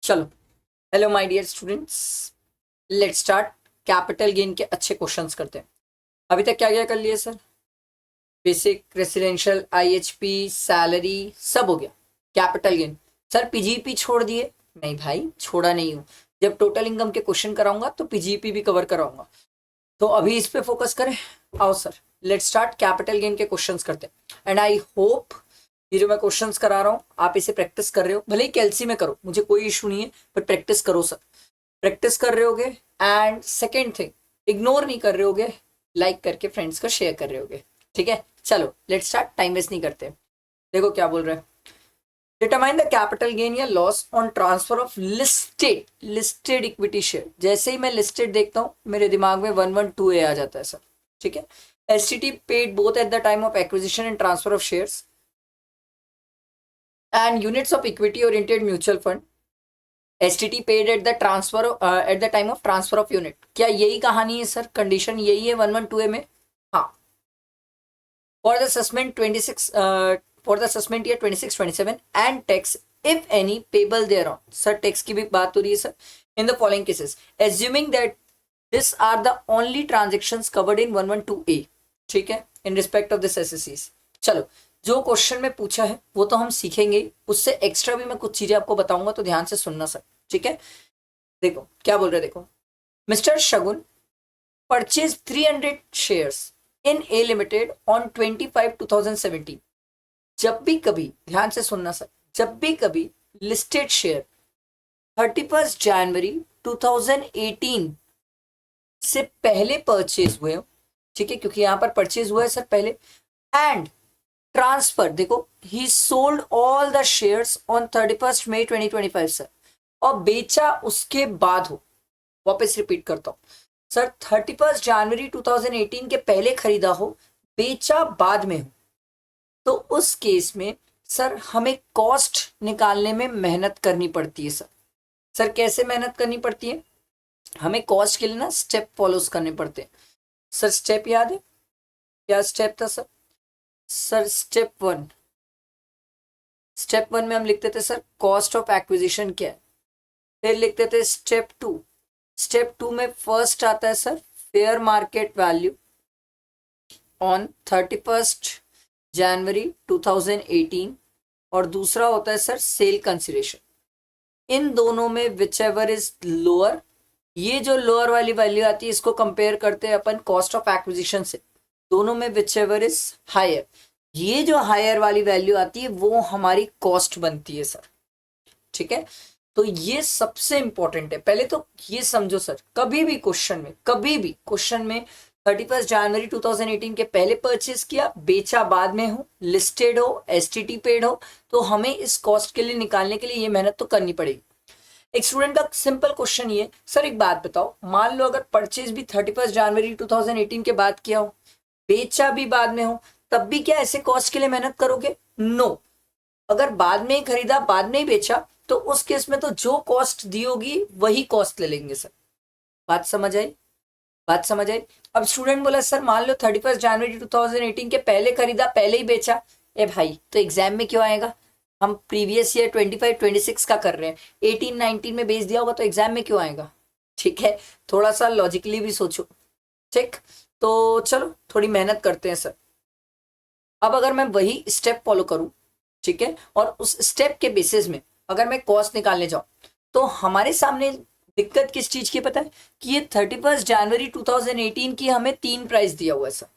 चलो, hello my dear students, let's start. Capital gain के अच्छे क्वेश्चंस करते हैं। अभी तक क्या क्या कर लिए sir? Basic, residential, IHP, salary, सब हो गया। कैपिटल गेन सर पीजीपी छोड़ दिए? नहीं भाई, छोड़ा नहीं हूँ। जब टोटल इनकम के क्वेश्चन कराऊंगा तो पीजीपी भी कवर कराऊंगा। तो अभी इस पे फोकस करें। आओ sir, let's start. Capital gain के क्वेश्चंस करते हैं एंड आई होप ये जो मैं क्वेश्चंस करा रहा हूँ आप इसे प्रैक्टिस कर रहे हो। भले ही कैलसी में करो, मुझे कोई इशू नहीं है, पर प्रैक्टिस करो सर। प्रैक्टिस कर रहे होगे एंड सेकेंड थिंग, इग्नोर नहीं कर रहे होगे, लाइक करके फ्रेंड्स को शेयर कर रहे होगे। ठीक है, चलो लेट्स स्टार्ट, टाइम वेस्ट नहीं करते। देखो क्या बोल रहे हैं। डिटरमाइन द कैपिटल गेन या loss on transfer of listed equity share. जैसे ही मैं लिस्टेड देखता हूं मेरे दिमाग में 112A आ जाता है सर। ठीक है, STT paid both at the time of acquisition and transfer of shares and units of equity oriented mutual fund. STT paid at the transfer at the time of transfer of unit. क्या यही कहानी है sir? Condition यही है 112A में? हाँ। For the suspend 26 for the suspend year 26-27 and tax if any payable thereon. Sir tax की भी बात हो रही है sir. In the following cases assuming that this are the only transactions covered in 112A। ठीक है, in respect of this एसएससीज। चलो, जो क्वेश्चन में पूछा है वो तो हम सीखेंगे, उससे एक्स्ट्रा भी मैं कुछ चीजें आपको बताऊंगा, तो ध्यान से सुनना सर। ठीक है, देखो क्या बोल रहे हैं। देखो, mister Shagun purchase 300 shares in A limited on 25/2017। जब भी कभी, ध्यान से सुनना सर, जब भी कभी लिस्टेड शेयर 31 जनवरी 2018 से पहले परचेज हुए हो, ठीक है, क्योंकि यहां पर परचेज हुआ है सर पहले, एंड ट्रांसफर, देखो he sold all the shares on 31 May 2025 sir, और बेचा उसके बाद हो। वापस रिपीट करता हूं सर, 31 जनवरी 2018 के पहले खरीदा हो, बेचा बाद में हो, तो उस केस में सर हमें कॉस्ट निकालने में मेहनत करनी पड़ती है सर। सर कैसे मेहनत करनी पड़ती है? हमें कॉस्ट के लिए ना स्टेप फॉलोज करने पड़ते हैं सर। स्टेप याद है? क्या स्टेप था सर? सर स्टेप वन में हम लिखते थे सर कॉस्ट ऑफ एक्विजिशन क्या है, फिर लिखते थे स्टेप 2। स्टेप 2 में फर्स्ट आता है sir fair market value on 31 जनवरी 2018, और दूसरा होता है सर सेल कंसिडरेशन। इन दोनों में विच एवर इज लोअर, ये जो लोअर वाली वैल्यू आती है इसको कंपेयर करते हैं अपन कॉस्ट ऑफ एक्विजिशन से। दोनों में विच एवर इज हायर, ये जो हायर वाली वैल्यू आती है वो हमारी कॉस्ट बनती है सर। ठीक है, तो ये सबसे इंपॉर्टेंट है। पहले तो ये समझो सर, कभी भी क्वेश्चन में 31 जनवरी 2018 के पहले परचेज किया, बेचा बाद में हो, लिस्टेड हो, एसटीटी पेड हो, तो हमें इस कॉस्ट के लिए निकालने के लिए ये मेहनत तो करनी पड़ेगी। एक स्टूडेंट का सिंपल क्वेश्चन ये, सर एक बात बताओ, मान लो अगर परचेज भी 31 जनवरी 2018 के बाद किया हो, बेचा भी बाद में हो, तब भी क्या ऐसे कॉस्ट के लिए मेहनत करोगे? नो। अगर बाद में ही खरीदा बाद में ही बेचा तो उस केस में तो जो कॉस्ट दी होगी वही कॉस्ट ले लेंगे सर। बात समझ आई? बात समझ आई? अब स्टूडेंट बोला सर मान लो 31 जनवरी 2018 के पहले खरीदा पहले ही बेचा। ए भाई, तो एग्जाम में क्यों आएगा? हम प्रीवियस ईयर 25-26 का कर रहे हैं, 18-19 में बेच दिया होगा तो एग्जाम में क्यों आएगा? ठीक है, थोड़ा सा लॉजिकली भी सोचो। ठीक, तो चलो थोड़ी मेहनत करते हैं सर। अब अगर मैं वही स्टेप फॉलो करूं, ठीक है, और उस स्टेप के बेसिस में अगर मैं कॉस्ट निकालने जाऊं, तो हमारे सामने दिक्कत किस चीज की पता है? कि ये 31 जनवरी 2018 की हमें 3 प्राइस दिया हुआ है सर।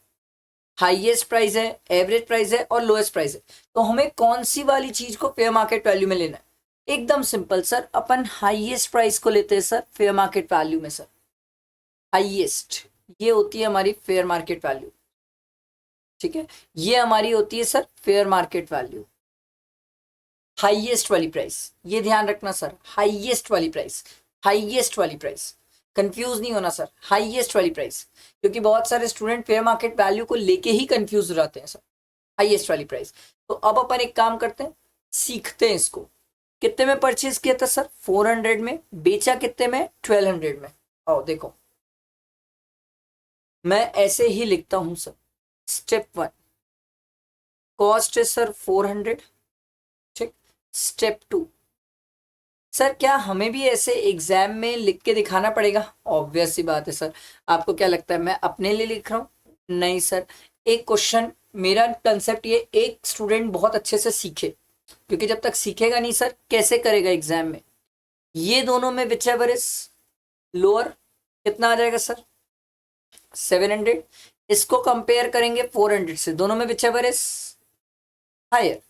हाईएस्ट प्राइस है, एवरेज प्राइस है और लोएस्ट प्राइस है। तो हमें कौन सी वाली चीज को फेयर मार्केट वैल्यू में लेना है? एकदम सिंपल सर, अपन हाईएस्ट प्राइस को लेते हैं सर फेयर मार्केट वैल्यू में सर। हाईएस्ट, ये होती है हमारी फेयर मार्केट वैल्यू। ठीक है, ये हमारी होती है sir fair market value, highest वाली प्राइस। ये ध्यान रखना सर, हाईएस्ट वाली प्राइस, हाईएस्ट वाली प्राइस, कंफ्यूज नहीं होना सर, हाईएस्ट वाली प्राइस, क्योंकि बहुत सारे स्टूडेंट फेयर मार्केट वैल्यू को लेके ही कंफ्यूज हो जाते हैं सर। हाईएस्ट वाली प्राइस। तो अब अपन एक काम करते हैं, सीखते हैं इसको। कितने में परचेज किया था सर? 400 में। बेचा कितने में? 1200 में। आओ देखो, मैं ऐसे ही लिखता हूं सर। स्टेप 1 कॉस्ट है सर 400। ठीक, स्टेप 2 सर क्या हमें भी ऐसे एग्जाम में लिख के दिखाना पड़ेगा? ऑब्वियस सी बात है सर। आपको क्या लगता है मैं अपने लिए लिख रहा हूँ? नहीं सर। एक क्वेश्चन, मेरा कंसेप्ट ये, एक स्टूडेंट बहुत अच्छे से सीखे, क्योंकि जब तक सीखेगा नहीं सर कैसे करेगा एग्जाम में। ये दोनों में विच एवर इज लोअर, कितना आ जाएगा सर? 700। इसको कंपेयर करेंगे 400 से, दोनों में विच एवर इज हायर।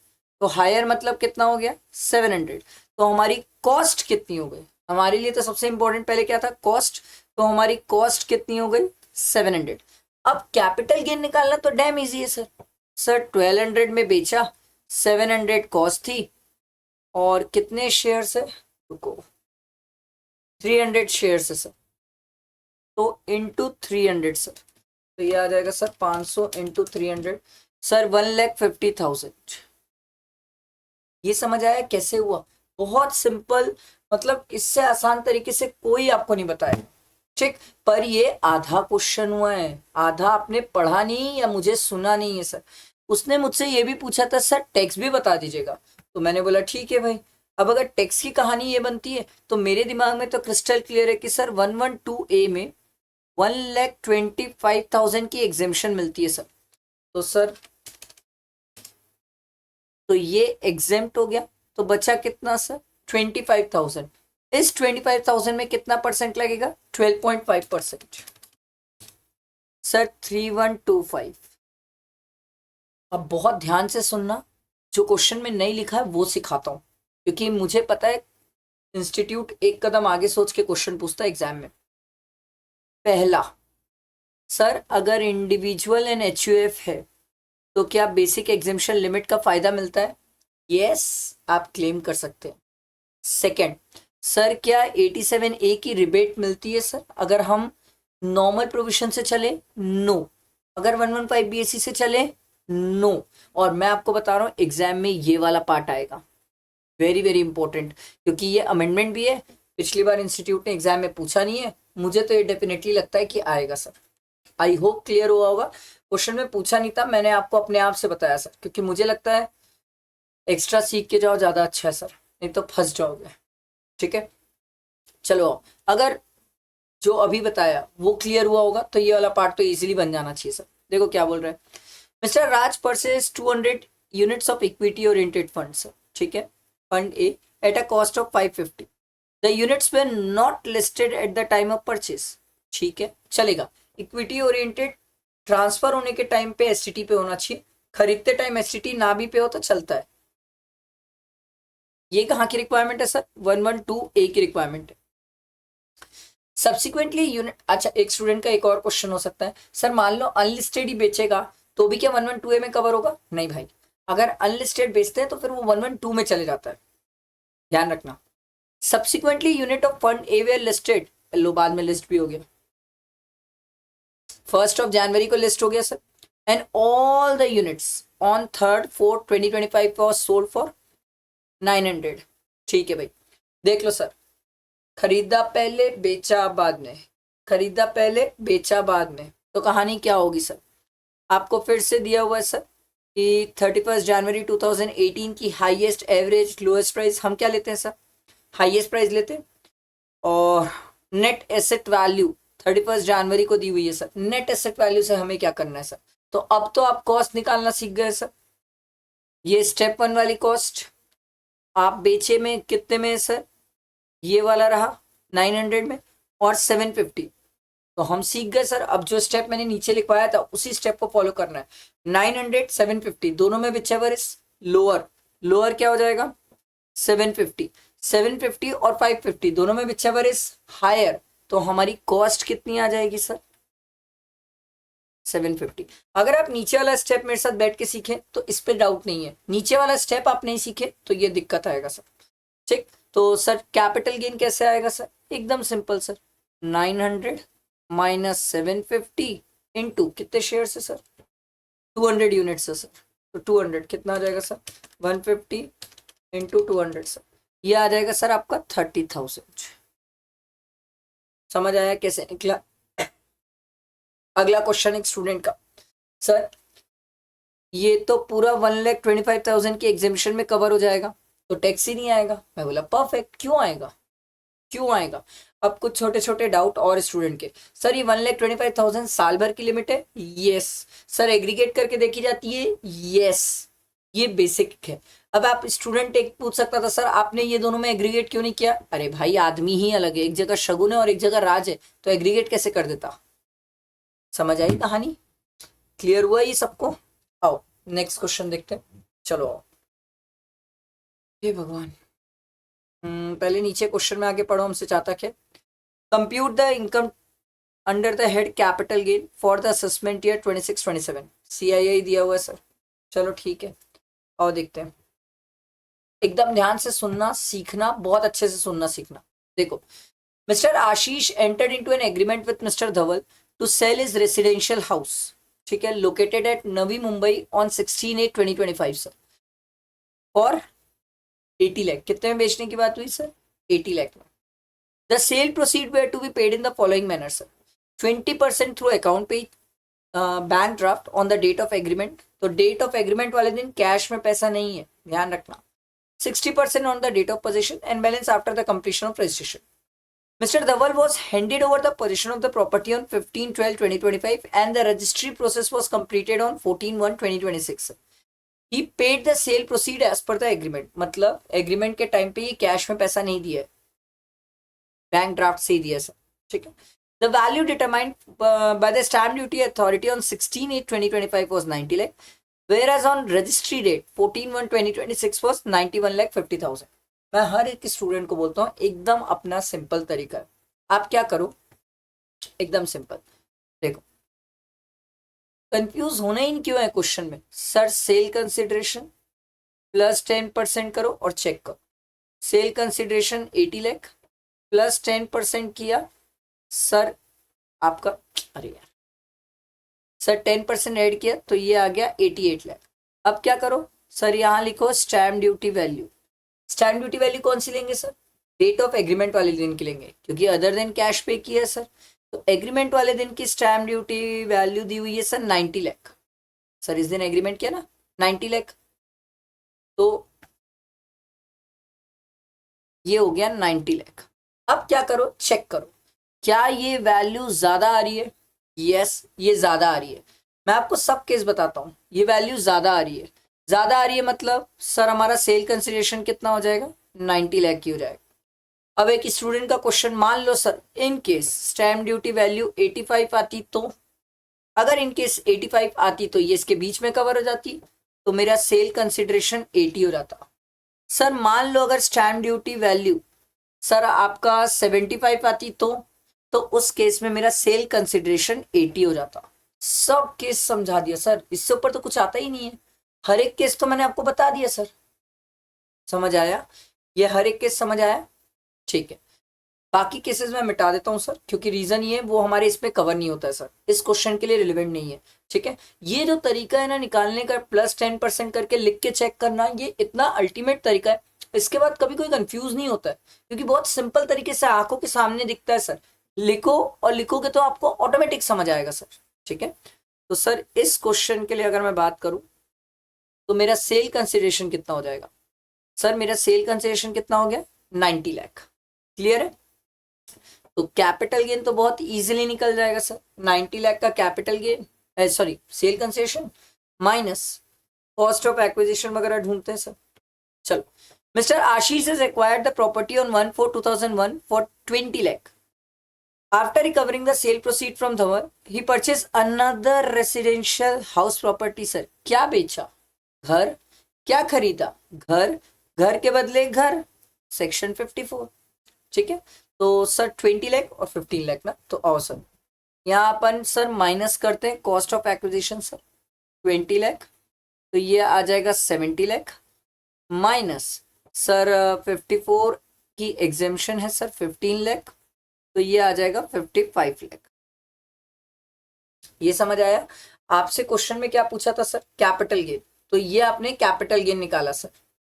तो हायर मतलब कितना हो गया? 700। तो हमारी कॉस्ट कितनी हो गई? हमारे लिए तो सबसे इंपॉर्टेंट पहले क्या था? कॉस्ट। तो हमारी कॉस्ट कितनी हो गई? 700। अब कैपिटल गेन निकालना तो डैम इजी है सर। सर 1200 में बेचा, 700 कॉस्ट थी, और कितने शेयर है? रुको, 300 शेयर है सर। तो इंटू 300 सर, तो ये आ जाएगा सर 500 इंटू 300 सर 1,50,000। ये समझ आया कैसे हुआ? बहुत सिंपल, मतलब इससे आसान तरीके से कोई आपको नहीं बताया, ठीक। पर ये आधा क्वेश्चन हुआ है, आधा आपने पढ़ा नहीं या मुझे सुना नहीं है सर। उसने मुझसे ये भी पूछा था सर टेक्स्ट भी बता दीजिएगा, तो मैंने बोला ठीक है भाई। अब अगर टेक्स्ट की कहानी ये बनती है तो मेरे दिमाग में तो क्रिस्टल क्लियर है कि सर 112A में 1,25,000 की एग्जेम्पशन मिलती है सर। तो सर तो ये एग्जेम्प्ट हो गया, तो बचा कितना सर? 25,000। इस 25,000 में कितना परसेंट लगेगा? 12.5%। सर 3125। अब बहुत ध्यान से सुनना, जो क्वेश्चन में नहीं लिखा है वो सिखाता हूं, क्योंकि मुझे पता है इंस्टीट्यूट एक कदम आगे सोच के क्वेश्चन पूछता है एग्जाम में। पहला, सर अगर इंडिविजुअल एंड एचयूएफ है तो क्या बेसिक एग्जेम्पशन लिमिट का फायदा मिलता है? यस, आप क्लेम कर सकते हैं। सेकेंड, सर क्या 87A की रिबेट मिलती है सर अगर हम नॉर्मल प्रोविजन से चले? नो। अगर 115BAC से चले? नो। और मैं आपको बता रहा हूं एग्जाम में ये वाला पार्ट आएगा, वेरी वेरी इंपॉर्टेंट, क्योंकि ये अमेंडमेंट भी है। पिछली बार इंस्टीट्यूट ने एग्जाम में पूछा नहीं है, मुझे तो ये डेफिनेटली लगता है कि आएगा सर। आई होप क्लियर हुआ होगा। क्वेश्चन में पूछा नहीं था, मैंने आपको अपने आप से बताया सर, क्योंकि मुझे लगता है एक्स्ट्रा सीख के जाओ ज्यादा अच्छा है सर, नहीं तो फंस जाओगे। ठीक है, चलो अगर जो अभी बताया वो क्लियर हुआ होगा तो ये वाला पार्ट तो इजीली बन जाना चाहिए सर। देखो क्या बोल रहे हैं, mister Raj purchase 200 units of equity oriented fund sir, ठीक है, fund A at a cost of 550। The units were not listed at the time of purchase, ठीक है, चलेगा। इक्विटी ओरिएंटेड ट्रांसफर होने के टाइम पे एसटीटी पे होना चाहिए, खरीदते टाइम एसटीटी ना भी पे हो तो चलता है। ये कहाँ की रिक्वायरमेंट है सर? 112A की रिक्वायरमेंट है। सब्सिक्वेंटली यूनिट, अच्छा एक स्टूडेंट का एक और क्वेश्चन हो सकता है, सर मान लो अनलिस्टेड ही बेचेगा तो भी क्या 112A में कवर होगा? नहीं भाई, अगर अनलिस्टेड बेचते हैं तो फिर वो 112 में चले जाता है, ध्यान रखना। Subsequently unit of fund a were listed, लो बाद में लिस्ट भी हो गया, 1 जनवरी को लिस्ट हो गया sir, and all the units on 3rd 4th 2025 was sold for 900। ठीक है भाई, देख लो सर, खरीदा पहले बेचा बाद में, खरीदा पहले बेचा बाद में, तो कहानी क्या होगी सर? आपको फिर से दिया हुआ है सर कि 31 जनवरी 2018 की हाईएस्ट एवरेज लोएस्ट प्राइस हम क्या लेते हैं सर? हाईएस्ट प्राइस लेते हैं। और नेट एसेट वैल्यू 31 जनवरी को दी हुई है सर। नेट एसेट वैल्यू से हमें क्या करना है सर? तो अब तो आप कॉस्ट निकालना सीख गए सर। ये स्टेप 1 वाली कॉस्ट आप बेचे में कितने में है सर? ये वाला रहा 900 में और 750, तो हम सीख गए सर। अब जो स्टेप मैंने नीचे लिखवाया था उसी स्टेप को फॉलो करना है। 900 750 दोनों में which ever is lower, lower क्या हो जाएगा? 750। 750 और 550 दोनों में विच एवर इज हायर, तो हमारी कॉस्ट कितनी आ जाएगी सर? 750। अगर आप नीचे वाला स्टेप मेरे साथ बैठ के सीखे तो इस पे डाउट नहीं है, नीचे वाला स्टेप आप नहीं सीखे तो ये दिक्कत आएगा सर। ठीक, तो सर कैपिटल गेन कैसे आएगा सर? एकदम सिंपल सर, 900 माइनस 750 इंटू कितने शेयर है सर? 200 यूनिट्स है सर, तो 200 कितना आ जाएगा सर? 150 इंटू 200 सर, ये आ जाएगा सर आपका 30,000। समझ आया कैसे निकला? अगला क्वेश्चन एक स्टूडेंट का, सर ये तो पूरा 1,25,000 की एग्जामिशन में कवर हो जाएगा, तो टैक्स ही नहीं आएगा। मैं बोला परफेक्ट, क्यों आएगा, क्यों आएगा। अब कुछ छोटे छोटे डाउट और स्टूडेंट के, सर ये 1,25,000 साल भर की लिमिट है, यस। सर एग्रीगेट करके देखी जाती है, यस। ये बेसिक है। अब आप स्टूडेंट एक पूछ सकता था, सर आपने ये दोनों में एग्रीगेट क्यों नहीं किया। अरे भाई आदमी ही अलग है, एक जगह शगुन है और एक जगह राज है, तो एग्रीगेट कैसे कर देता। समझ आई कहानी, क्लियर हुआ ये सबको। आओ नेक्स्ट क्वेश्चन देखते हैं, चलो आओ। हे भगवान, पहले नीचे क्वेश्चन में आगे पढ़ो, हमसे चाहता क्या, compute the income under the head capital gain for the assessment year 26-27। CII दिया हुआ है सर। चलो ठीक है, और देखते हैं। एकदम ध्यान से सुनना सीखना, बहुत अच्छे से सुनना सीखना। देखो, mister Ashish entered into an agreement with mister Dhaval to sell his residential house, ठीक है, located at Navi Mumbai on 16/8/2025 sir, और 80 लाख। कितने में बेचने की बात हुई सर, 80 लाख में। The sale proceed were to be paid in the following manner sir, 20% through account पे, bank draft on the date of agreement. तो डेट ऑफ एग्रीमेंट वाले दिन कैश में पैसा नहीं है, ध्यान रखना। 60% on the date of position and balance after the completion of registration. Mr. Dhaval was handed over the possession of the property on 15/12/2025 and the registry process was completed on 14/1/2026. He paid the sale proceed as per the agreement. मतलब agreement के time पे ये cash में पैसा नहीं दिया है, bank draft से ही दिया सर, ठीक है। The value determined by the stamp duty authority on 16/8/2025 was 90 lakh, whereas on registry date 14/1/2026 was 91,50,000। मैं हर एक स्टूडेंट को बोलता हूँ एकदम अपना सिंपल तरीका है, आप क्या करो, एकदम सिंपल। देखो, कंफ्यूज होना ही क्यों है क्वेश्चन में, सर सेल कंसिडरेशन प्लस 10% करो और चेक करो। सेल कंसिडरेशन 80 लाख प्लस 10% किया सर आपका, अरे यार सर 10% ऐड किया तो ये आ गया 88 लाख। अब क्या करो सर, यहाँ लिखो stamp duty value. Stamp duty value कौन सी लेंगे सर, डेट ऑफ एग्रीमेंट वाले दिन की लेंगे, क्योंकि अदर दिन कैश पे किया है सर। तो एग्रीमेंट वाले दिन की स्टैम्प ड्यूटी वैल्यू दी हुई है सर 90 लाख। सर इस दिन एग्रीमेंट किया ना 90 लाख, तो ये हो गया 90 लाख। अब क्या करो, चेक करो क्या ये वैल्यू ज्यादा आ रही है। यस ये ज्यादा आ रही है। मैं आपको सब केस बताता हूँ, ये वैल्यू ज्यादा आ रही है। ज्यादा आ रही है मतलब सर हमारा सेल कंसिडरेशन कितना हो जाएगा, 90 लाख की हो जाएगा। अब एक स्टूडेंट का क्वेश्चन, मान लो sir in case stamp duty value 85 आती, तो अगर इन केस 85 आती तो ये इसके बीच में कवर हो जाती, तो मेरा सेल कंसिडरेशन 80 हो जाता। सर मान लो अगर स्टैम्प ड्यूटी वैल्यू सर आपका 75 आती, तो उस केस में मेरा सेल कंसिडरेशन 80 हो जाता। सब केस समझा दिया सर, इससे ऊपर तो कुछ आता ही नहीं है। हर एक केस तो मैंने आपको बता दिया सर, समझ आया, ये हर एक केस समझ आया, ठीक है। बाकी केसेस मैं मिटा देता हूं सर, क्योंकि रीजन ये है वो हमारे इसमें कवर नहीं होता है सर, इस क्वेश्चन के लिए रिलेवेंट नहीं है, ठीक है। ये जो तरीका है ना निकालने का, प्लस 10% करके लिख के चेक करना, ये इतना अल्टीमेट तरीका है, इसके बाद कभी कोई कंफ्यूज नहीं होता है, क्योंकि बहुत सिंपल तरीके से आंखों के सामने दिखता है सर। लिखो और लिखोगे तो आपको ऑटोमेटिक समझ आएगा सर, ठीक है। तो सर इस क्वेश्चन के लिए अगर मैं बात करूं तो मेरा सेल कंसिडरेशन कितना हो जाएगा, सर मेरा सेल कंसिडरेशन कितना हो गया 90 लाख, क्लियर है। तो कैपिटल गेन तो बहुत इजीली निकल जाएगा सर, 90 लाख का capital gain, sorry sale consideration minus cost of acquisition वगैरह ढूंढते हैं सर। चलो, mister Ashish has acquired the property on 1/4/2001 for 20 lakh. After recovering the sale proceed from Dhawan, he purchased another residential house property sir. क्या बेचा, घर। क्या खरीदा, घर। घर के बदले घर, सेक्शन 54, ठीक है। तो सर 20 लाख और 15 लाख ना, तो आओ सर यहाँ अपन सर माइनस करते हैं cost of acquisition sir 20 lakh, तो ये आ जाएगा 70 लाख, माइनस सर 54 की एग्जेम्पशन है सर 15 लाख, तो ये आ जाएगा 55 लाख। ये समझ आया। आपसे क्वेश्चन में क्या पूछा था सर, कैपिटल गेन, तो ये आपने कैपिटल गेन निकाला सर,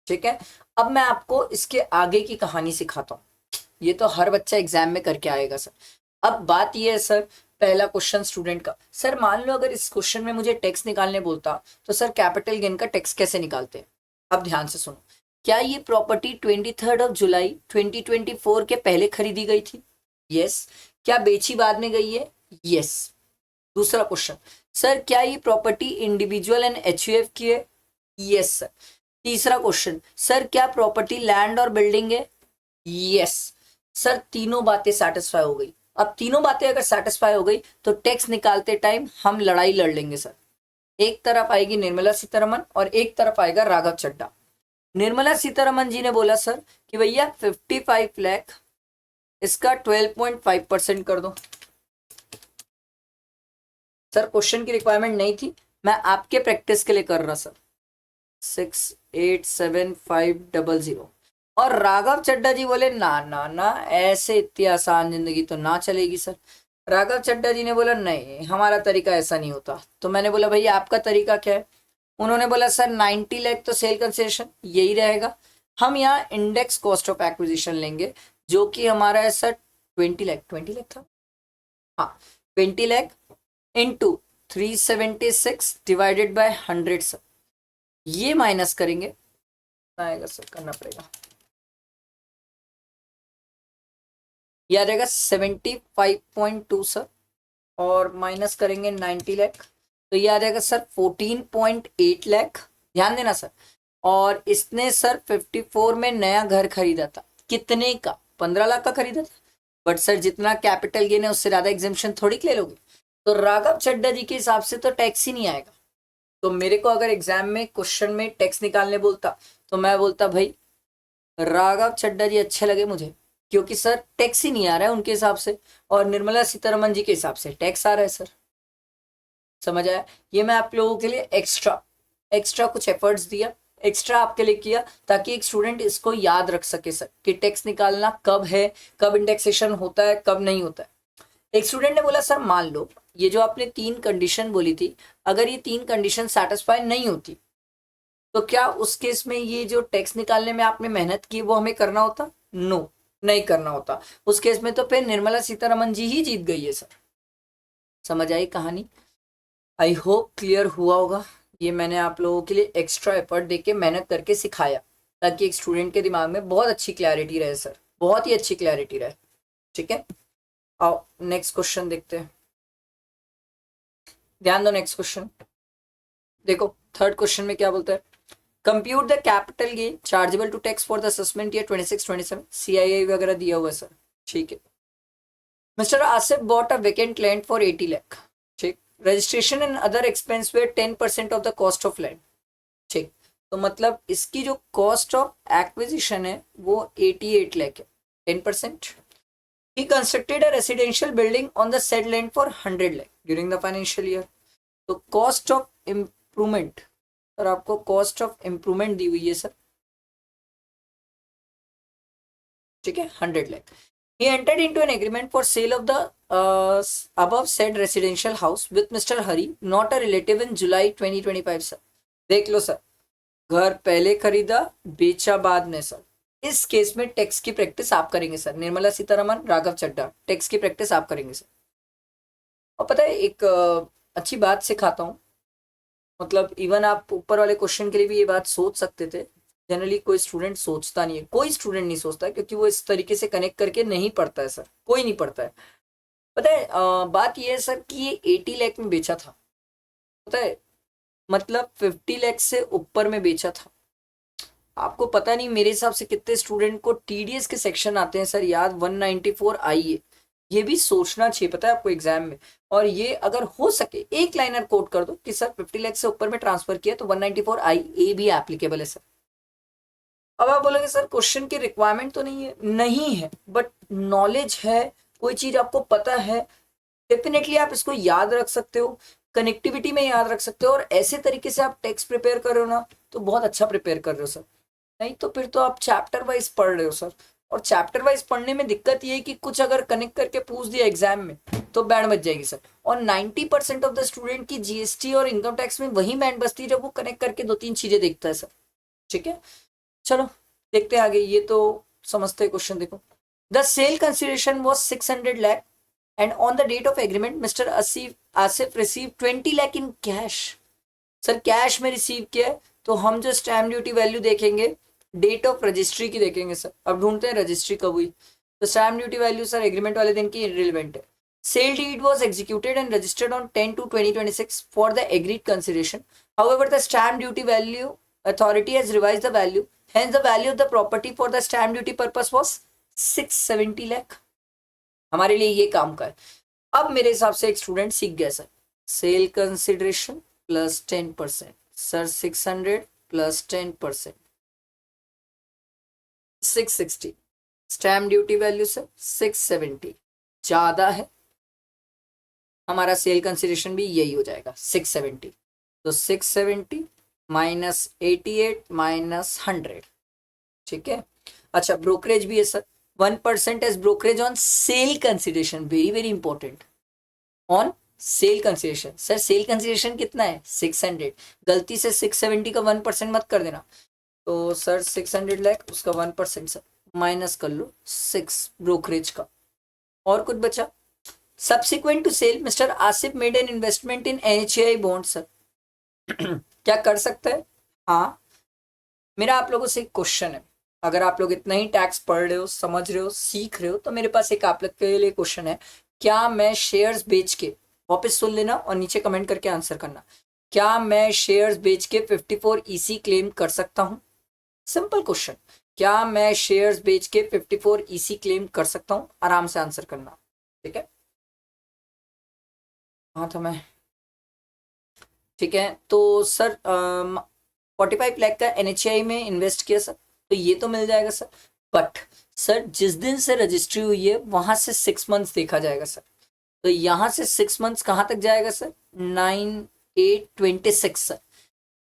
ठीक है। अब मैं आपको इसके आगे की कहानी सिखाता हूँ, ये तो हर बच्चा एग्जाम में करके आएगा सर। अब बात ये है सर, पहला क्वेश्चन स्टूडेंट का, सर मान लो अगर इस क्वेश्चन में मुझे टैक्स निकालने बोलता तो सर कैपिटल गेन का टैक्स कैसे निकालते हैं। अब ध्यान से सुनो, क्या ये प्रॉपर्टी 23 जुलाई 2024 के पहले खरीदी गई थी? यस। क्या बेची बाद में गई है? यस। दूसरा क्वेश्चन, सर क्या ये प्रॉपर्टी इंडिविजुअल एंड एचयूएफ की है? Yes sir. तीसरा क्वेश्चन, सर क्या प्रॉपर्टी लैंड और बिल्डिंग है? यस। सर तीनों बातें सेटिस्फाई हो गई। अब तीनों बातें अगर सेटिस्फाई हो गई तो टैक्स निकालते टाइम हम लड़ाई लड़ लेंगे सर। एक तरफ आएगी निर्मला सीतारमन और एक तरफ आएगा राघव चड्ढा। निर्मला सीतारमन जी ने बोला सर कि भैया 55 लाख इसका 12.5% कर दो। सर क्वेश्चन की रिक्वायरमेंट नहीं थी, मैं आपके प्रैक्टिस के लिए कर रहा सर। 687500। और राघव चड्ढा जी बोले ना ना ना, ऐसे इतनी आसान जिंदगी तो ना चलेगी सर। राघव चड्ढा जी ने बोला नहीं, हमारा तरीका ऐसा नहीं होता। तो मैंने बोला भैया आपका तरीका क्या है? उन्होंने बोला सर 90 लाख तो सेल कंसेशन यही रहेगा, हम यहाँ इंडेक्स कॉस्ट ऑफ एक्विजिशन लेंगे जो कि हमारा है सर 20 लाख था, हाँ 20 lakh into 376 divided by 100 sir. ये माइनस करेंगे, आएगा सर, करना पड़ेगा, याद रहेगा 75.2 सर, और माइनस करेंगे 90 लाख तो ये आ जाएगा सर 14.8 लाख। ध्यान देना सर। और इसने सर 54 में नया घर खरीदा था, कितने का? 15 लाख का खरीदा था। बट सर जितना कैपिटल गेन है उससे ज्यादा एग्जेम्पशन थोड़ी ले लोगे। तो राघव चड्ढा जी के हिसाब से तो टैक्स ही नहीं आएगा। तो मेरे को अगर एग्जाम में क्वेश्चन में टैक्स निकालने बोलता तो मैं बोलता भाई राघव चड्ढा जी अच्छे लगे मुझे, क्योंकि सर टैक्स ही नहीं आ रहा है उनके हिसाब से, और निर्मला सीतारमन जी के हिसाब से टैक्स आ रहा है सर। समझ आया? ये मैं आप लोगों के लिए एक्स्ट्रा कुछ एफर्ट्स दिया, एक्स्ट्रा आपके लिए किया ताकि एक स्टूडेंट इसको याद रख सके सर कि टैक्स निकालना कब है, कब इंडेक्सेशन होता है, कब नहीं होता है। एक स्टूडेंट ने बोला सर मान लो ये जो आपने 3 कंडीशन बोली थी, अगर ये 3 कंडीशन सेटिस्फाई नहीं होती तो क्या उस केस में ये जो टैक्स निकालने में आपने मेहनत की वो हमें करना होता? नो, नहीं करना होता। उस केस में तो फिर निर्मला सीतारमन जी ही जीत गई है सर। समझ आई कहानी? आई होप क्लियर हुआ होगा। ये मैंने आप लोगों के लिए एक्स्ट्रा एफर्ट देके मेहनत करके सिखाया ताकि एक स्टूडेंट के दिमाग में बहुत अच्छी क्लैरिटी रहे सर, बहुत ही अच्छी क्लैरिटी रहे। ठीक है, आओ नेक्स्ट क्वेश्चन देखते हैं। ध्यान दो, नेक्स्ट क्वेश्चन देखो। थर्ड क्वेश्चन में क्या बोलता है? Compute the capital gain chargeable to tax for the assessment year 26-27। CII वगैरह दिया हुआ है सर। ठीक है। Mister Asif bought a vacant land for 80 lakh. ठीक। Registration and other expense were 10% of the cost of land. ठीक। तो मतलब इसकी जो कॉस्ट ऑफ एक्विजिशन है वो 88 लाख है, 10%। He constructed a residential building on the said land for 100 lakh during the financial year. तो कॉस्ट ऑफ इम्प्रूवमेंट, सर आपको कॉस्ट ऑफ इम्प्रूवमेंट दी हुई है सर। ठीक है, 100 lakh. He entered into an agreement for sale of the above said residential house with Mr. Hari, not a relative, in July 2025 sir. देख लो sir, घर पहले खरीदा बेचा बाद में सर। इस केस में टैक्स की प्रैक्टिस आप करेंगे सर। निर्मला सीतारमन, राघव चड्ढा, टैक्स की प्रैक्टिस आप करेंगे सर। और पता है एक अच्छी बात सिखाता हूँ, मतलब इवन आप ऊपर वाले क्वेश्चन के लिए भी ये बात सोच सकते थे। जनरली कोई स्टूडेंट सोचता नहीं है, कोई स्टूडेंट नहीं सोचता है, क्योंकि वो इस तरीके से कनेक्ट करके नहीं पढ़ता है सर, कोई नहीं पढ़ता है। पता है बात ये है सर कि ये 80 लाख में बेचा था, पता है, मतलब 50 लाख से ऊपर में बेचा था। आपको पता नहीं मेरे हिसाब से कितने स्टूडेंट को TDS के सेक्शन आते हैं सर याद, 194 आई है। ये भी सोचना चाहिए पता है आपको एग्जाम में। और ये अगर हो सके एक लाइनर कोट कर दो कि सर 50 लाख से ऊपर में ट्रांसफर किया तो 194 आई ए भी एप्लीकेबल है सर। अब आप बोलोगे सर क्वेश्चन की रिक्वायरमेंट तो नहीं है, नहीं है, बट नॉलेज है, कोई चीज आपको पता है, डेफिनेटली आप इसको याद रख सकते हो, कनेक्टिविटी में याद रख सकते हो। और ऐसे तरीके से आप टेक्स्ट प्रिपेयर कर रहे हो ना तो बहुत अच्छा प्रिपेयर कर रहे हो सर। नहीं तो फिर तो आप चैप्टर वाइज पढ़ रहे हो सर, और चैप्टर वाइज पढ़ने में दिक्कत ये है कि कुछ अगर कनेक्ट करके पूछ दिया एग्जाम में तो बैंड बच जाएगी सर। और 90% ऑफ द स्टूडेंट की GST और इनकम टैक्स में वही बैंड बचती है जब वो कनेक्ट करके 2-3 चीजें देखता है सर। ठीक है, चलो देखते हैं आगे। ये तो समझते हैं क्वेश्चन। देखो, the sale consideration was 600 lakh and on the date of agreement mister Asif receive 20 lakh in cash. Sir cash में रिसीव किया है तो हम जो स्टैम्प ड्यूटी वैल्यू देखेंगे डेट ऑफ रजिस्ट्री की देखेंगे सर। अब ढूंढते हैं रजिस्ट्री कब हुई। तो stamp duty value sir agreement वाले दिन की इररिलेवेंट है। Sale deed was executed and registered on 10/2/2026 for the agreed consideration. However, the stamp duty value authority has revised the value. Hence, the value of the property for the stamp duty purpose was 670 lakh. हमारे लिए ये काम का है। अब मेरे हिसाब से एक स्टूडेंट सीख गया sir, sale consideration plus 10%, sir 600 plus 10%, 660, stamp duty value sir 670 ज्यादा है, हमारा सेल कंसिडरेशन भी यही हो जाएगा 670। तो 670 माइनस 88 माइनस 100, ठीक है। अच्छा ब्रोकरेज भी है sir, 1% as brokerage on sale consideration, very very important, on sale consideration. Sir sale consideration कितना है 600, गलती से 670 का 1% मत कर देना। तो सर 600 लाख उसका 1% सर माइनस कर लो 6 ब्रोकरेज का। और कुछ बचा? Subsequent to sale mister Asif made an investment in NHAI bond sir. क्या कर सकते हैं? हाँ, मेरा आप लोगों से एक क्वेश्चन है, अगर आप लोग इतना ही टैक्स पढ़ रहे हो, समझ रहे हो, सीख रहे हो, तो मेरे पास एक आप लोग के लिए क्वेश्चन है। क्या मैं शेयर्स बेच के, वापस सुन लेना और नीचे कमेंट करके आंसर करना, क्या मैं शेयर्स बेच के 54 EC क्लेम कर सकता हूं? सिंपल क्वेश्चन, क्या मैं शेयर्स बेच के 54 EC क्लेम कर सकता हूं? आराम से आंसर करना, ठीक है। हाँ था मैं, ठीक है। तो सर 45 लाख का NHAI में इन्वेस्ट किया सर, तो ये तो मिल जाएगा सर। बट सर जिस दिन से रजिस्ट्री हुई है वहां से 6 मंथ्स देखा जाएगा सर। तो यहां से 6 मंथ्स कहां तक जाएगा सर? 9/8/26 सर।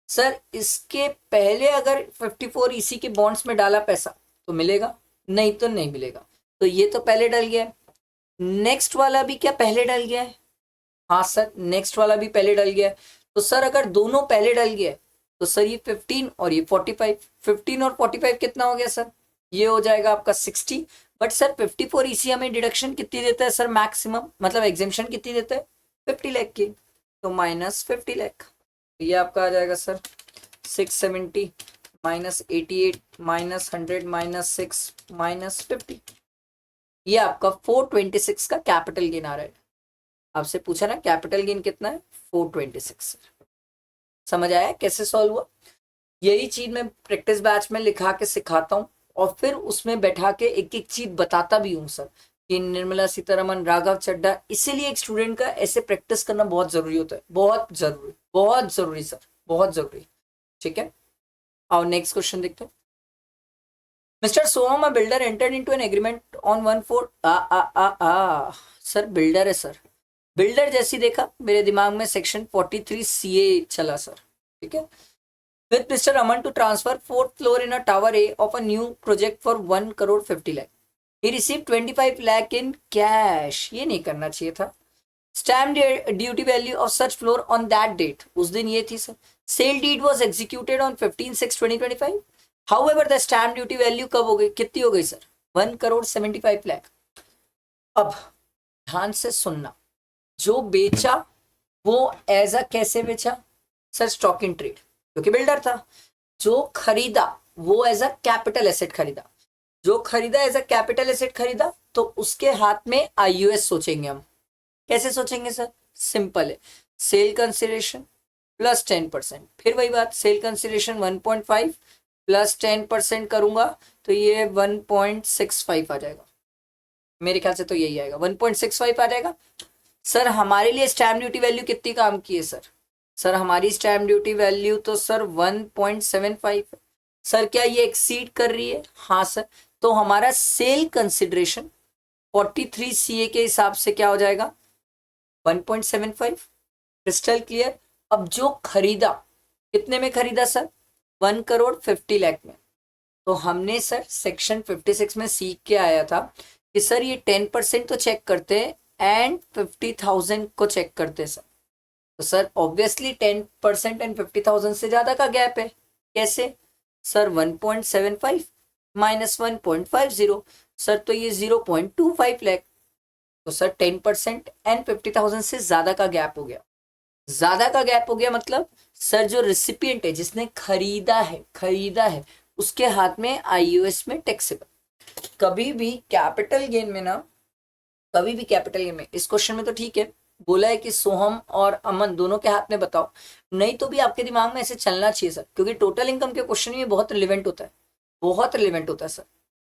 सर इसके पहले अगर 54 EC के बॉन्ड्स में डाला पैसा तो मिलेगा, नहीं तो नहीं मिलेगा। तो ये तो पहले डल गया है। नेक्स्ट वाला भी क्या पहले डल गया है? हाँ सर नेक्स्ट वाला भी पहले डल गया है। तो सर अगर दोनों पहले डल गया है तो सर ये 15 और ये 45, 15 और 45 कितना हो गया सर? ये हो जाएगा आपका 60। बट सर 54 EC हमें डिडक्शन कितनी देता है सर? मैक्सिमम मतलब एग्जेम्पशन कितनी देता है? 50 लाख की। तो माइनस 50 लाख, ये आपका आ जाएगा sir 670 minus 88 minus 100 minus 6 minus 50। ये आपका 426 का कैपिटल गेन आ रहा है। आपसे पूछा ना कैपिटल गेन कितना है? 426। समझ आया कैसे सॉल्व हुआ? यही चीज मैं प्रैक्टिस बैच में लिखा के सिखाता हूँ और फिर उसमें बैठा के एक एक चीज बताता भी हूँ सर कि निर्मला सीतारमन, राघव चड्ढा, इसीलिए एक स्टूडेंट का ऐसे प्रैक्टिस करना बहुत जरूरी होता है, बहुत जरूरी, बहुत जरूरी सर, बहुत जरूरी, ठीक है। और नेक्स्ट क्वेश्चन देखते हैं। Mister Soham a builder entered into an agreement on 1/4 sir builder है सर। बिल्डर जैसी देखा मेरे दिमाग में सेक्शन 43 CA चला सर, ठीक है। With Mr. Aman to transfer 4th floor in a tower A of a new project for 1,50 lakh. He received 25 lakh in cash. ये नहीं करना चाहिए था। Stamp duty value of such floor on that date. उस दिन ये थी sir. Sale deed was executed on 15/6/2025. However, the stamp duty value कब हो गई? कितनी हो गई सर? 1,75 lakh. अब ध्यान से सुनना, जो बेचा वो एज अ कैसे बेचा सर? स्टॉक इन ट्रेड, क्योंकि बिल्डर था। जो खरीदा वो एज अ कैपिटल एसेट खरीदा, जो खरीदा एज अ कैपिटल एसेट खरीदा, तो उसके हाथ में IUS सोचेंगे हम। कैसे सोचेंगे सर? सिंपल है, सेल कंसिडरेशन प्लस 10%, फिर वही बात, सेल कंसिडरेशन 1.5 प्लस 10% करूंगा तो ये 1.65 आ जाएगा। मेरे ख्याल से तो यही आएगा, 1.65 आ जाएगा। सर हमारे लिए स्टैम्प ड्यूटी वैल्यू कितनी काम की है सर? सर हमारी स्टैम्प ड्यूटी वैल्यू तो सर 1.75 है। सर क्या ये एक्सीड कर रही है? हाँ सर। तो हमारा सेल कंसिडरेशन 43 CA के हिसाब से क्या हो जाएगा? 1.75। Crystal clear. अब जो खरीदा कितने में खरीदा सर? 1,50 लाख में। तो हमने सर सेक्शन 56 में सीख के आया था कि सर ये 10% तो चेक करते हैं एंड 50,000 को चेक करते सर। तो सर ऑब्वियसली 10% एंड 50,000 से ज्यादा का गैप है। कैसे सर? 1.75 माइनस 1.50 सर, तो ये 0.25 लाख। तो सर 10% एंड 50,000 से ज्यादा का गैप हो गया। ज्यादा का गैप हो गया मतलब सर जो रिसिपिएंट है, जिसने खरीदा है उसके हाथ में आईयूएस में टैक्सेबल। कभी भी कैपिटल गेन में ना, कभी भी कैपिटल गेन में, इस क्वेश्चन में तो ठीक है बोला है कि सोहम और अमन दोनों के हाथ में बताओ, नहीं तो भी आपके दिमाग में ऐसे चलना चाहिए सर, क्योंकि टोटल इनकम के क्वेश्चन में बहुत रिलेवेंट होता है, बहुत रिलेवेंट होता है सर।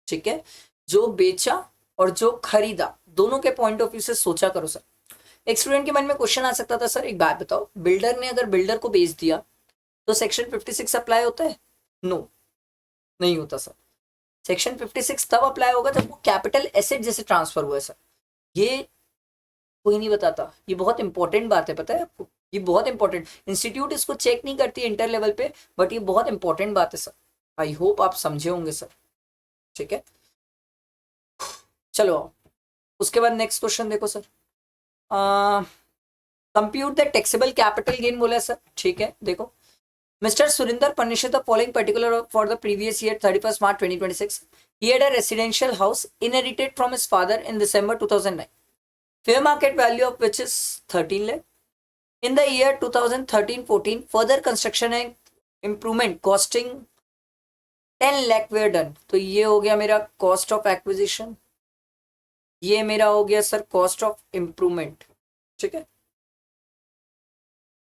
ठीक है, जो बेचा और जो खरीदा दोनों के पॉइंट ऑफ व्यू से सोचा करो सर। एक स्टूडेंट के मन में क्वेश्चन आ सकता था, सर एक बात बताओ, बिल्डर ने अगर बिल्डर को बेच दिया तो सेक्शन 56 अप्लाई होता है? नो, नहीं होता सर। सेक्शन 56 तब अप्लाई होगा जब वो कैपिटल एसेट जैसे ट्रांसफर हुआ है सर। ये कोई नहीं बताता, ये बहुत इंपॉर्टेंट बात है, पता है आपको, ये बहुत इंपॉर्टेंट, इंस्टीट्यूट इसको चेक नहीं करती है इंटर लेवल पे, बट ये बहुत इंपॉर्टेंट बात है सर। आई होप आप समझे होंगे सर। ठीक है, चलो उसके बाद नेक्स्ट क्वेश्चन देखो sir. Compute the taxable capital gain बोला है सर। ठीक है, देखो, mister Surinder furnishes the following particular for the previous year 31st March 2026. He had a residential house inherited from his father in December 2009. Fair market value of which is 13 lakh. In the year 2013-14, further construction and improvement costing 10 lakh were done. तो ये हो गया मेरा cost of acquisition, ये मेरा हो गया sir cost of improvement. ठीक है,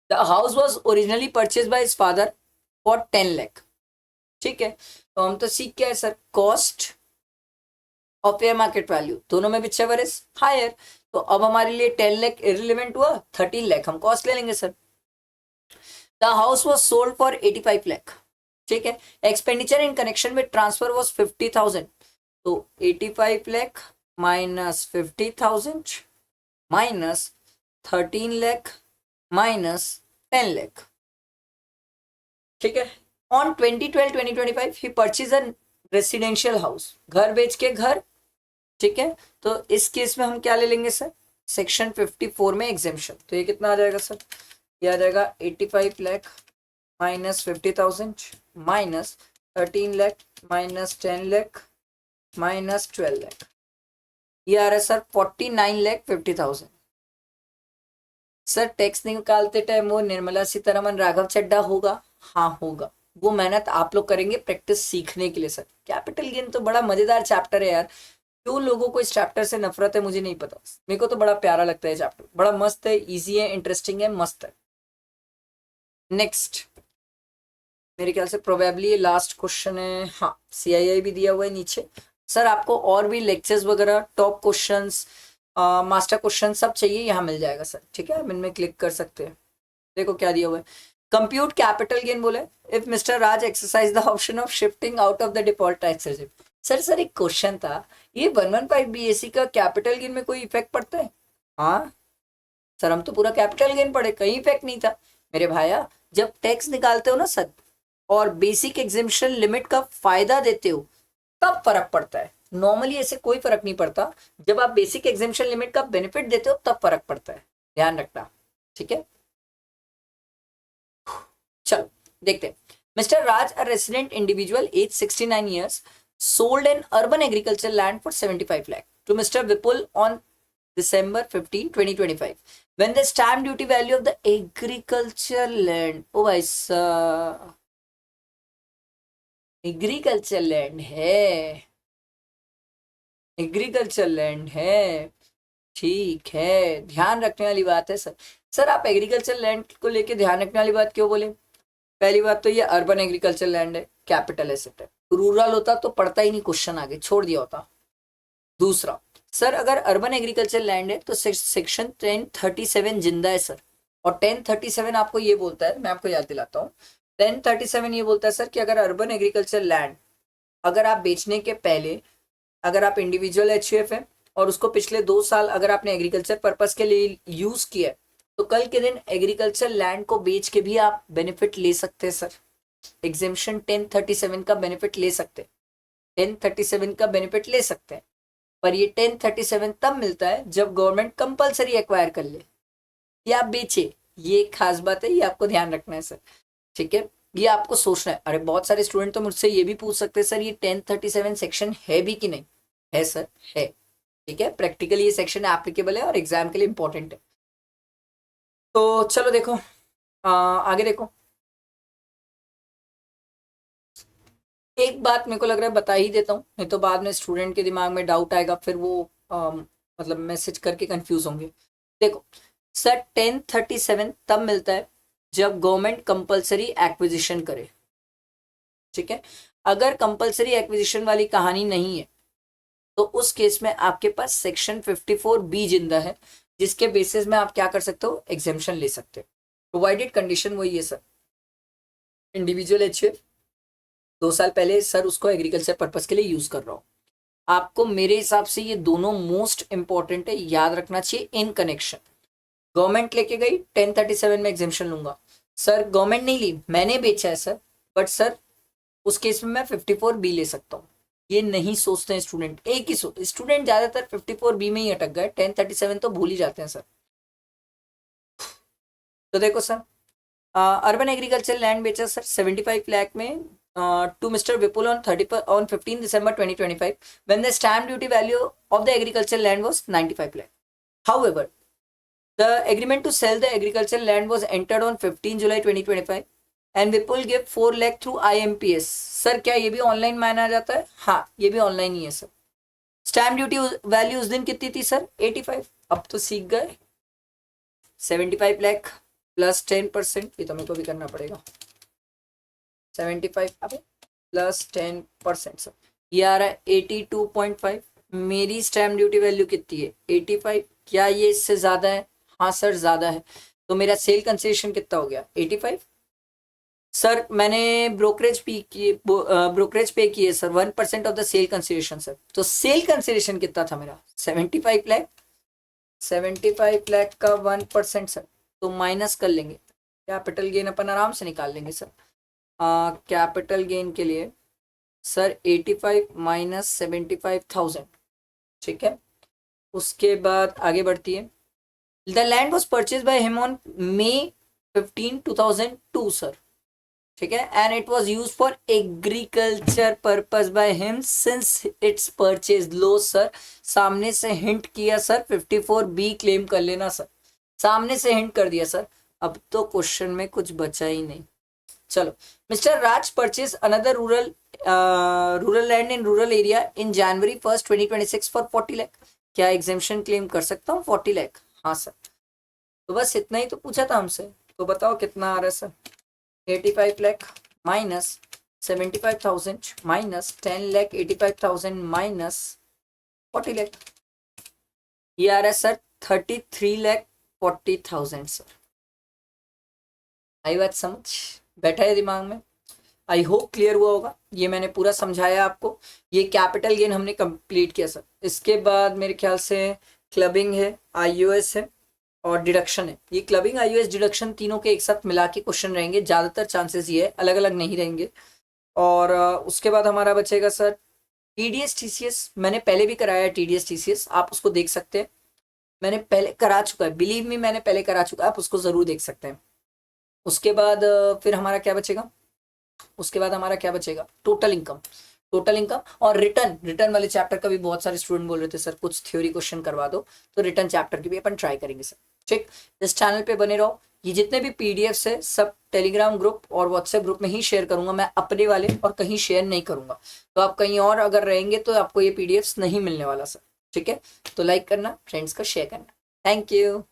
The house was originally purchased by his father for 10 lakh. ठीक है, तो हम तो सीख क्या है सर, कॉस्ट और फेयर मार्केट वैल्यू दोनों में whichever is हायर। तो अब हमारे लिए 10 लाख इररिलेवेंट हुआ, 13 लाख हम कॉस्ट ले लेंगे sir. The house was sold for 85 lakh. ठीक है, expenditure in connection with transfer was 50,000। तो 85 lakh minus 50,000 minus 13 lakh minus 10 lakh. ठीक है, on 2012-2025 he purchase a residential house, घर बेच के घर। ठीक है, तो इस केस में हम क्या ले लेंगे सर, सेक्शन 54 में एग्जेम्पशन। तो ये कितना आ जाएगा सर, ये आ जाएगा 85 lakh minus 50,000 minus 13 lakh minus 10 lakh minus 12 lakh, ये आ रहा है सर 49 लाख 50,000। सर टैक्स निकालते टाइम वो निर्मला सीतारमन राघव चड्डा होगा? हाँ होगा, वो मेहनत आप लोग करेंगे प्रैक्टिस सीखने के लिए सर। कैपिटल गेन तो बड़ा मजेदार चैप्टर है यार, क्यों लोगों को इस चैप्टर से नफरत है मुझे नहीं पता, मेरे को तो बड़ा प्यारा लगता है चैप्टर, बड़ा मस्त है, इजी है, इंटरेस्टिंग है, मस्त है। नेक्स्ट मेरे ख्याल से प्रोबेबली ये लास्ट क्वेश्चन है, हाँ सीआईआई भी दिया हुआ है नीचे। सर आपको और भी लेक्चर्स वगैरह, टॉप क्वेश्चंस, मास्टर क्वेश्चन सब चाहिए, यहाँ मिल जाएगा सर। ठीक है, आप इनमें क्लिक कर सकते हैं। देखो क्या दिया हुआ है, कंप्यूट कैपिटल गेन बोले, if mister Raj exercise the option of shifting out of the default tax regime. Sir एक क्वेश्चन था, ये 115 बीएससी का कैपिटल गेन में कोई इफेक्ट पड़ता है? हाँ सर, हम तो पूरा कैपिटल गेन पढ़े, कहीं इफेक्ट नहीं था मेरे भाया। जब टैक्स निकालते हो ना सर और बेसिक एग्जेम्पशन लिमिट का फायदा देते हो तब फर्क पड़ता है, नॉर्मली ऐसे कोई फर्क नहीं पड़ता। जब आप बेसिक एग्जेम्पशन लिमिट का बेनिफिट देते हो तब फर्क पड़ता है, ध्यान रखना। ठीक है, चलो देखते हैं। Mister Raj, a resident individual age 69 years, sold an urban agricultural land for 75 lakh to Mr. Vipul on December 15, 2025, when the stamp duty value of the agricultural land, ओ भाई साहब एग्रीकल्चर लैंड है, एग्रीकल्चर लैंड है, ठीक है, ध्यान रखने वाली बात है सर। सर आप एग्रीकल्चर लैंड को लेके ध्यान रखने वाली बात क्यों बोले? पहली बात तो ये अर्बन एग्रीकल्चर लैंड है, कैपिटल एसेट है, रूरल होता तो पढ़ता ही नहीं, क्वेश्चन आगे छोड़ दिया होता। दूसरा सर, अगर अर्बन एग्रीकल्चर लैंड है तो सेक्शन 1037 जिंदा है सर, और 1037 आपको ये बोलता है, मैं आपको याद दिलाता हूँ, 1037 ये बोलता है सर कि अगर अर्बन एग्रीकल्चर लैंड अगर आप बेचने के पहले, अगर आप इंडिविजुअल एचयूएफ है और उसको पिछले 2 साल अगर आपने एग्रीकल्चर पर्पज के लिए यूज किया तो कल के दिन एग्रीकल्चर लैंड को बेच के भी आप बेनिफिट ले सकते हैं सर, एग्जेम्पशन 1037 का बेनिफिट ले सकते हैं, 1037 का बेनिफिट ले सकते हैं। पर ये 1037 तब मिलता है जब गवर्नमेंट कंपलसरी एक्वायर कर ले या आप बेचे, ये खास बात है, ये आपको ध्यान रखना है सर। ठीक है, ये आपको सोचना है। अरे बहुत सारे स्टूडेंट तो मुझसे ये भी पूछ सकते हैं सर ये 1037 सेक्शन है भी कि नहीं, है सर, है। ठीक है, प्रैक्टिकली ये सेक्शन एप्लीकेबल है और एग्जाम के लिए इंपॉर्टेंट है। तो चलो देखो, आगे देखो, एक बात मेरे को लग रहा है बता ही देता हूँ, नहीं तो बाद में स्टूडेंट के दिमाग में डाउट आएगा, फिर वो मतलब मैसेज करके कंफ्यूज होंगे। देखो सर 1037 तब मिलता है जब गवर्नमेंट कंपलसरी एक्विजिशन करे, ठीक है। अगर कंपलसरी एक्विजिशन वाली कहानी नहीं है तो उस केस में आपके पास सेक्शन 54B जिंदा है, जिसके बेसिस में आप क्या कर सकते हो, एग्जेम्पशन ले सकते हो। प्रोवाइडेड कंडीशन वही है सर, इंडिविजुअल एचयूएफ 2 साल पहले सर उसको एग्रीकल्चर पर्पस के लिए यूज कर रहा हूँ। आपको मेरे हिसाब से ये दोनों मोस्ट इंपॉर्टेंट है, याद रखना चाहिए इन कनेक्शन। गवर्नमेंट लेके गई 1037 में एग्जेम्पशन लूंगा, सर गवर्नमेंट नहीं ली, मैंने बेचा है सर, बट सर उस केस में मैं 54B ले सकता हूँ। ये नहीं सोचते हैं स्टूडेंट, एक ही स्टूडेंट ज्यादातर 54B में ही अटक गए, 1037 तो भूल ही जाते हैं सर। तो देखो सर अर्बन एग्रीकल्चर लैंड बेचा सर 75 लाख में to Mr. Vipul on 15 December 2025 when the stamp duty value of the agricultural land was 95 lakh. However, the agreement to sell the agricultural land was entered on 15 July 2025 and Vipul gave 4 lakh through IMPS. Sir क्या ये भी online माना जाता है? हाँ ये भी online ही है सर। स्टैम्प ड्यूटी वैल्यू उस दिन कितनी थी सर? 85। अब तो सीख गए, 75 लाख प्लस 10%, ये तो मेरे को भी करना पड़ेगा, 75 अब प्लस 10% सर, ये आ रहा है 82.5। मेरी स्टैम्प ड्यूटी वैल्यू कितनी है? 85। क्या ये इससे ज्यादा है? हाँ सर ज्यादा है। तो मेरा सेल कंसेशन कितना हो गया? 85। सर मैंने ब्रोकरेज पे किए sir 1% of the sale consideration sir, तो सेल कंसिडरेशन कितना था मेरा? 75 लाख। 75 लाख का 1% सर, तो माइनस कर लेंगे, कैपिटल गेन अपन आराम से निकाल लेंगे सर। कैपिटल गेन के लिए सर 85 माइनस 75,000, ठीक है। उसके बाद आगे बढ़ती है, the land was purchase by him on May 15, 2002 sir, ठीक है, and it was use for agriculture purpose by him since it's purchase. Low sir सामने से हिंट किया सर, 54B क्लेम कर लेना सर, सामने से हिंट कर दिया सर, अब तो क्वेश्चन में कुछ बचा ही नहीं। चलो, mister Raj purchase another rural land in rural area in January 1st 2026 for 40 lakh. क्या एग्जेम्पशन क्लेम कर सकता हूँ 40 लाख? हाँ सर। तो बस इतना ही तो पूछा था हमसे, तो बताओ कितना आ रहा है sir? 85 lakh minus 75,000 minus 10 lakh 85,000 minus 40 lakh, ये आ रहा है सर 33 लाख 40,000 सर। आई बात समझ बैठा है दिमाग में? आई होप क्लियर हुआ होगा, ये मैंने पूरा समझाया आपको। ये कैपिटल गेन हमने कंप्लीट किया सर। इसके बाद मेरे ख्याल से क्लबिंग है, IUS है और डिडक्शन है। ये क्लबिंग IUS डिडक्शन तीनों के एक साथ मिला के क्वेश्चन रहेंगे, ज़्यादातर चांसेस ये है, अलग अलग नहीं रहेंगे। और उसके बाद हमारा बचेगा सर TDS TCS। मैंने पहले भी कराया है TDS TCS, आप उसको देख सकते हैं, मैंने पहले करा चुका है, बिलीव मी मैंने पहले करा चुका है, आप उसको ज़रूर देख सकते हैं। उसके बाद फिर हमारा क्या बचेगा? उसके बाद हमारा क्या बचेगा? Total income. टोटल इनकम और रिटर्न वाले चैप्टर का भी बहुत सारे स्टूडेंट बोल रहे थे सर कुछ थ्योरी क्वेश्चन करवा दो, तो रिटर्न चैप्टर की भी अपन ट्राई करेंगे सर, ठीक। इस चैनल पे बने रहो। ये जितने भी PDFs है सब टेलीग्राम ग्रुप और व्हाट्सएप ग्रुप में ही शेयर करूंगा मैं अपने वाले, और कहीं शेयर नहीं करूंगा। तो आप कहीं और अगर रहेंगे तो आपको ये PDFs नहीं मिलने वाला सर, ठीक है। तो लाइक करना, फ्रेंड्स का शेयर करना। Thank you.